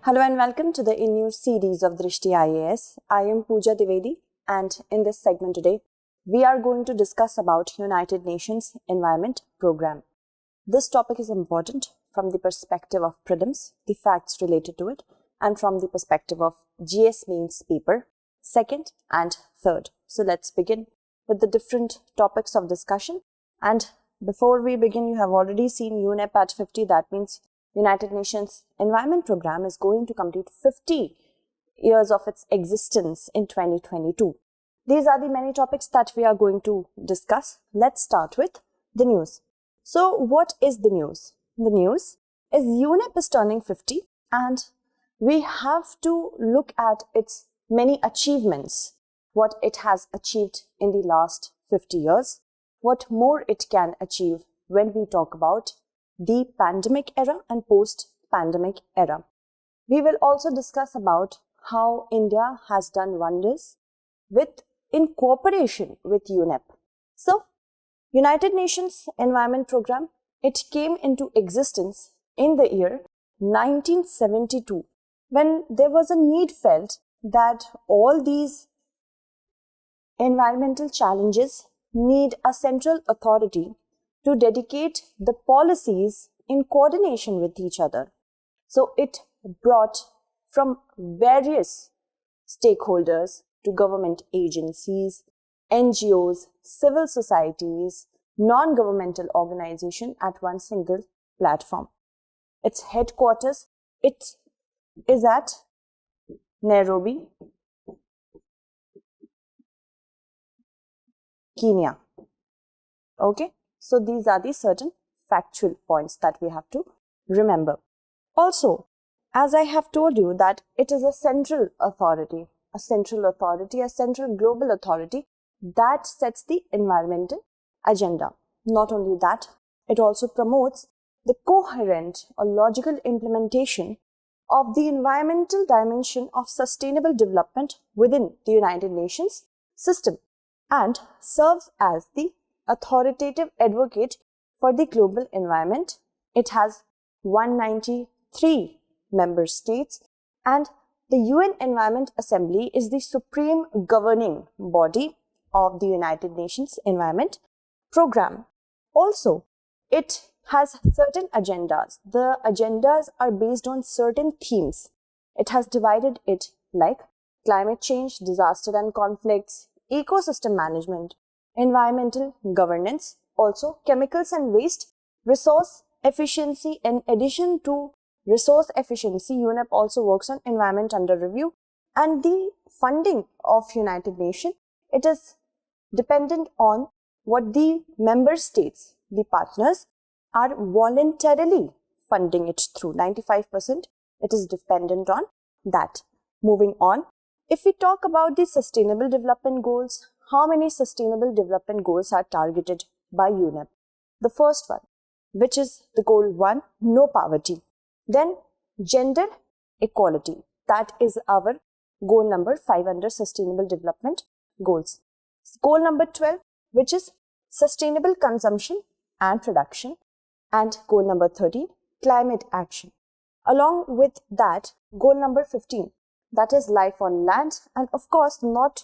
Hello and welcome to the new series of Drishti IAS. I am Pooja Dwivedi, and in this segment today, we are going to discuss about United Nations Environment Program. This topic is important from the perspective of prelims, the facts related to it, and from the perspective of GS mains paper, second and third. So let's begin with the different topics of discussion. And before we begin, you have already seen UNEP at 50. That means United Nations Environment Program is going to complete 50 years of its existence in 2022. These are the many topics that we are going to discuss. Let's start with the news. So what is the news? The news is UNEP is turning 50 and we have to look at its many achievements, what it has achieved in the last 50 years, what more it can achieve when we talk about the pandemic era and post-pandemic era. We will also discuss about how India has done wonders in cooperation with UNEP. So, United Nations Environment Program, it came into existence in the year 1972 when there was a need felt that all these environmental challenges need a central authority to dedicate the policies in coordination with each other. So it brought from various stakeholders to government agencies, NGOs, civil societies, non-governmental organizations at one single platform. Its headquarters, it is at Nairobi, Kenya. Okay. So these are the certain factual points that we have to remember. Also, as I have told you that it is a central authority, a central global authority that sets the environmental agenda. Not only that, it also promotes the coherent or logical implementation of the environmental dimension of sustainable development within the United Nations system and serves as the authoritative advocate for the global environment. It has 193 member states and the UN Environment Assembly is the supreme governing body of the United Nations Environment Program. Also, it has certain agendas. The agendas are based on certain themes. It has divided it like climate change, disaster and conflicts, ecosystem management, environmental governance, also chemicals and waste, resource efficiency. In addition to resource efficiency, UNEP also works on environment under review and the funding of United Nations. It is dependent on what the member states, the partners, are voluntarily funding it through. 95% it is dependent on that. Moving on, if we talk about the sustainable development goals, how many sustainable development goals are targeted by UNEP? The first one, which is the goal 1, no poverty. Then gender equality. That is our goal number 5 under sustainable development goals. Goal number 12, which is sustainable consumption and production. And goal number 13, climate action. Along with that, goal number 15, that is life on land, and of course not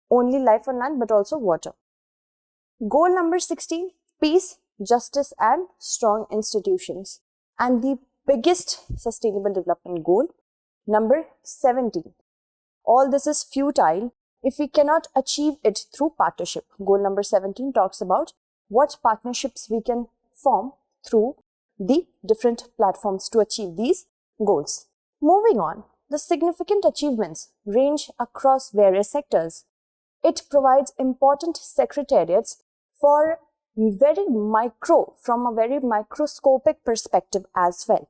only life on land but also water. Goal number 16, peace, justice and strong institutions. And the biggest sustainable development goal, number 17. All this is futile if we cannot achieve it through partnership. Goal number 17 talks about what partnerships we can form through the different platforms to achieve these goals. Moving on, the significant achievements range across various sectors. It provides important secretariats for from a very microscopic perspective as well.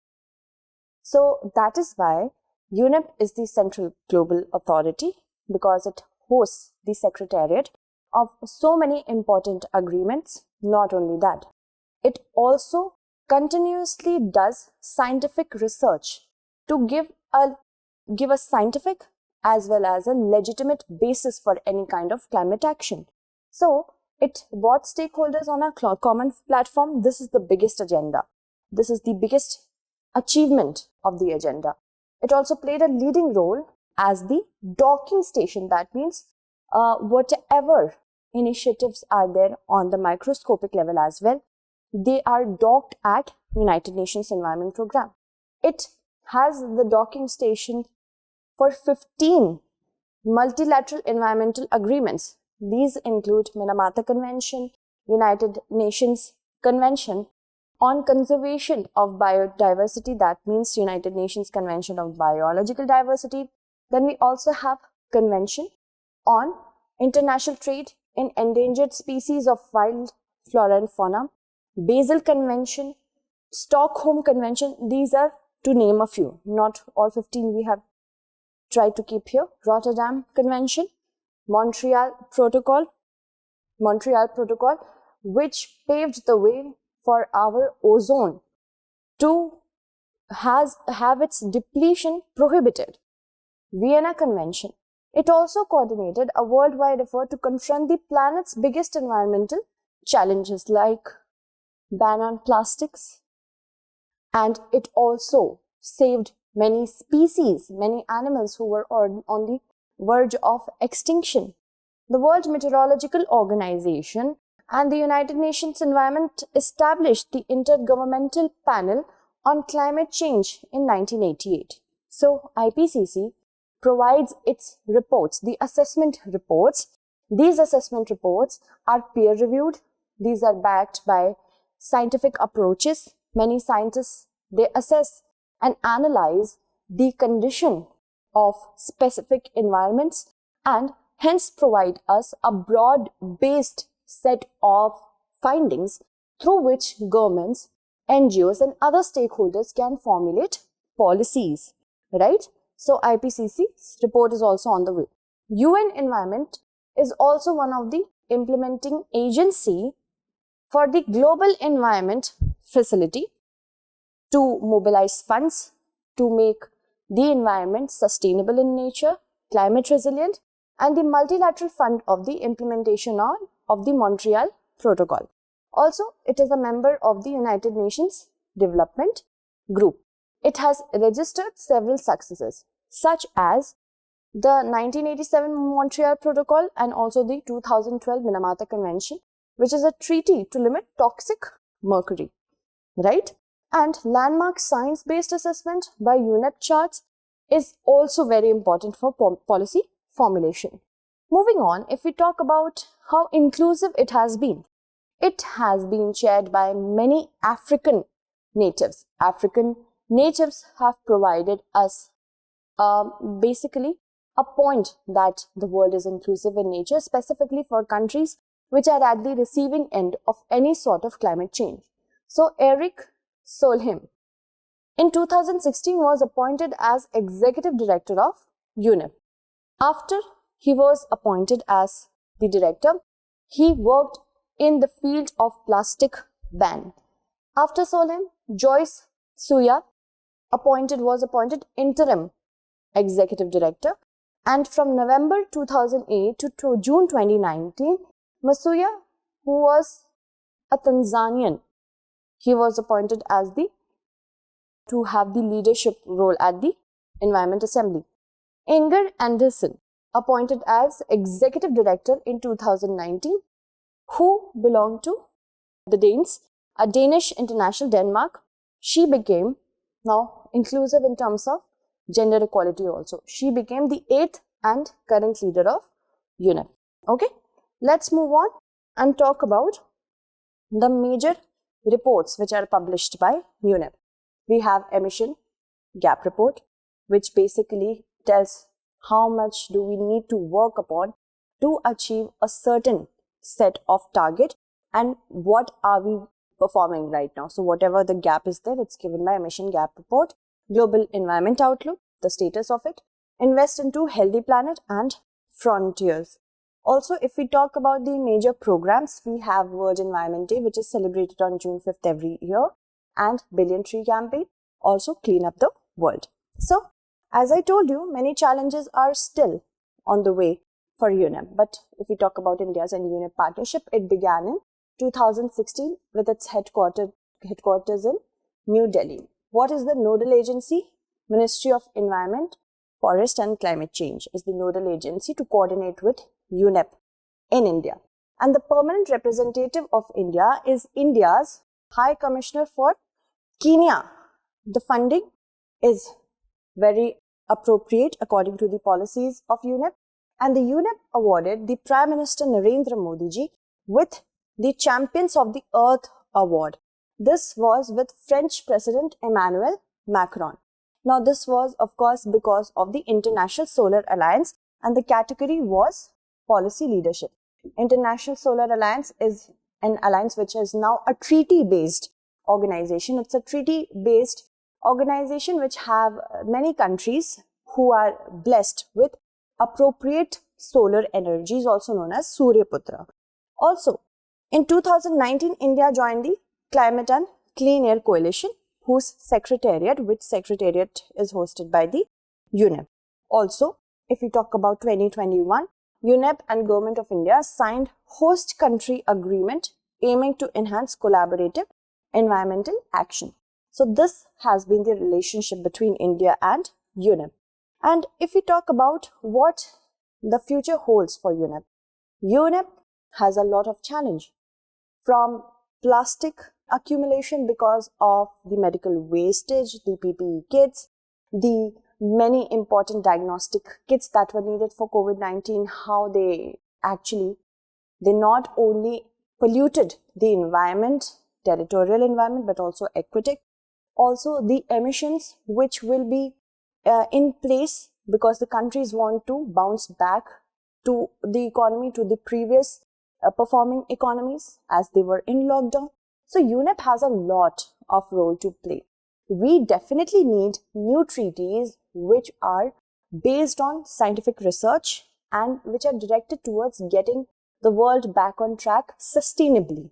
So that is why UNEP is the central global authority, because it hosts the secretariat of so many important agreements. Not only that, it also continuously does scientific research to give a scientific as well as a legitimate basis for any kind of climate action. So it brought stakeholders on a common platform. This is the biggest agenda. This is the biggest achievement of the agenda. It also played a leading role as the docking station. That means whatever initiatives are there on the microscopic level as well, they are docked at United Nations Environment Program. It has the docking station for 15 multilateral environmental agreements. These include Minamata Convention, United Nations Convention on Conservation of Biodiversity, that means United Nations Convention of Biological Diversity. Then we also have Convention on International Trade in Endangered Species of Wild Flora and Fauna, Basel Convention, Stockholm Convention. These are to name a few, not all 15 we have tried to keep here. Rotterdam Convention, Montreal Protocol, which paved the way for our ozone to have its depletion prohibited. Vienna Convention. It also coordinated a worldwide effort to confront the planet's biggest environmental challenges like ban on plastics, and it also saved many species, many animals who were on the verge of extinction. The World Meteorological Organization and the United Nations Environment established the Intergovernmental Panel on Climate Change in 1988. So, IPCC provides its reports, the assessment reports. These assessment reports are peer-reviewed. These are backed by scientific approaches. Many scientists, they assess and analyze the condition of specific environments and hence provide us a broad-based set of findings through which governments, NGOs and other stakeholders can formulate policies, right? So IPCC's report is also on the way. UN Environment is also one of the implementing agency for the Global Environment Facility to mobilize funds to make the environment sustainable in nature, climate resilient, and the multilateral fund of the implementation of the Montreal Protocol. Also, it is a member of the United Nations Development Group. It has registered several successes, such as the 1987 Montreal Protocol and also the 2012 Minamata Convention, which is a treaty to limit toxic mercury, right? And landmark science-based assessment by UNEP charts is also very important for policy formulation. Moving on, if we talk about how inclusive it has been chaired by many African natives. African natives have provided us basically a point that the world is inclusive in nature, specifically for countries which are at the receiving end of any sort of climate change. So Eric Solheim in 2016 was appointed as Executive Director of UNEP. After he was appointed as the director, he worked in the field of plastic ban. After Solheim, Joyce Suya was appointed interim Executive Director, and from November 2008 to June 2019, Masuya, who was a Tanzanian, he was appointed as to have the leadership role at the Environment Assembly. Inger Anderson, appointed as Executive Director in 2019, who belonged to the Danes, a Danish international Denmark. She became now inclusive in terms of gender equality also. She became the 8th and current leader of UNEP. Okay, let's move on and talk about the major reports which are published by UNEP. We have emission gap report, which basically tells how much do we need to work upon to achieve a certain set of target and what are we performing right now. So whatever the gap is there, it's given by emission gap report. Global environment outlook, the status of it, invest into healthy planet and frontiers. Also, if we talk about the major programs, we have World Environment Day, which is celebrated on June 5th every year, and Billion Tree Campaign, also Clean Up the World. So, as I told you, many challenges are still on the way for UNEP. But if we talk about India's and UNEP partnership, it began in 2016 with its headquarters in New Delhi. What is the nodal agency? Ministry of Environment, Forest and Climate Change is the nodal agency to coordinate with UNEP in India. And the permanent representative of India is India's High Commissioner for Kenya. The funding is very appropriate according to the policies of UNEP, and the UNEP awarded the Prime Minister Narendra Modi ji with the Champions of the Earth Award. This was with French President Emmanuel Macron. Now this was of course because of the International Solar Alliance, and the category was policy leadership. International Solar Alliance is an alliance which is now a treaty-based organization. It's a treaty-based organization which have many countries who are blessed with appropriate solar energy, is also known as Suryaputra. Also, in 2019, India joined the Climate and Clean Air Coalition, whose secretariat is hosted by the UNEP. Also, if we talk about 2021, UNEP and Government of India signed host country agreement aiming to enhance collaborative environmental action. So this has been the relationship between India and UNEP. And if we talk about what the future holds for UNEP, UNEP has a lot of challenge, from plastic accumulation because of the medical wastage, the PPE kits, the many important diagnostic kits that were needed for COVID-19, how they not only polluted the environment, territorial environment, but also aquatic. Also the emissions which will be in place because the countries want to bounce back to the economy, to the previous performing economies as they were in lockdown. So UNEP has a lot of role to play. We definitely need new treaties which are based on scientific research and which are directed towards getting the world back on track sustainably,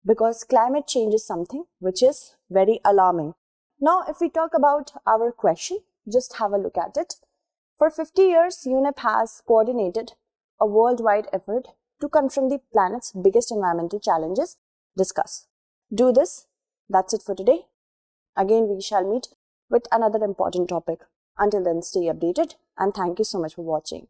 because climate change is something which is very alarming. Now, if we talk about our question, just have a look at it. For 50 years, UNEP has coordinated a worldwide effort to confront the planet's biggest environmental challenges. Discuss. Do this. That's it for today. Again, we shall meet with another important topic. Until then, stay updated and thank you so much for watching.